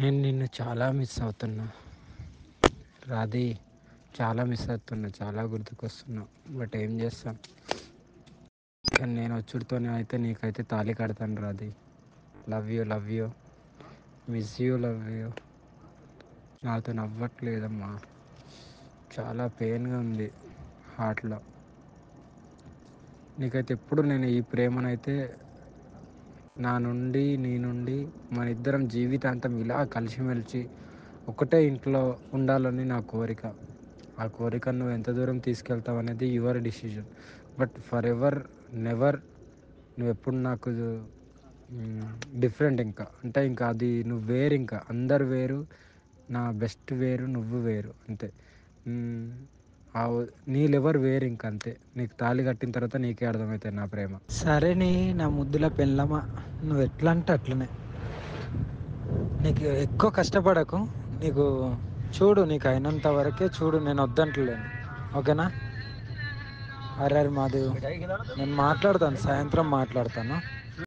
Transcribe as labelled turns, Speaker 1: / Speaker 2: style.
Speaker 1: నేను నిన్ను చాలా మిస్ అవుతున్నా రాధి. చాలా మిస్ అవుతున్నా, చాలా గుర్తుకొస్తున్నా. బట్ ఏం చేస్తాం. కానీ నేను వచ్చుడితోనే అయితే నీకైతే తాళి కడతాను Radhi. Love you, love you, miss you, love you. నాతో నవ్వట్లేదమ్మా. చాలా పెయిన్గా ఉంది హార్ట్లో. నీకైతే ఎప్పుడు నేను ఈ ప్రేమనైతే నీ నుండి మన ఇద్దరం జీవితాంతం ఇలా కలిసిమెలిసి ఒకటే ఇంట్లో ఉండాలని నా కోరిక. ఆ కోరికను నువ్వు ఎంత దూరం తీసుకెళ్తావు అనేది your decision. But for ever never నువ్వు ఎప్పుడు నాకు డిఫరెంట్. ఇంకా అంటే ఇంకా అది నువ్వు వేరు, ఇంకా అందరు వేరు, నా బెస్ట్ వేరు, నువ్వు వేరు అంతే. మ్, ఆ నీ లెవర్ వేరు, ఇంకా అంతే. నీకు తాళి కట్టిన తర్వాత నీకే అర్థమవుతుంది నా ప్రేమ.
Speaker 2: సరేని నా ముద్దుల పెళ్ళమా, నువ్వు ఎట్లా అంటే అట్లనే. నీకు ఎక్కువ కష్టపడకు. నీకు చూడు, నీకు అయినంత వరకే చూడు. నేను వద్దంటలేను, ఓకేనా? అరే మాధవ్, నేను మాట్లాడతాను, సాయంత్రం మాట్లాడతాను.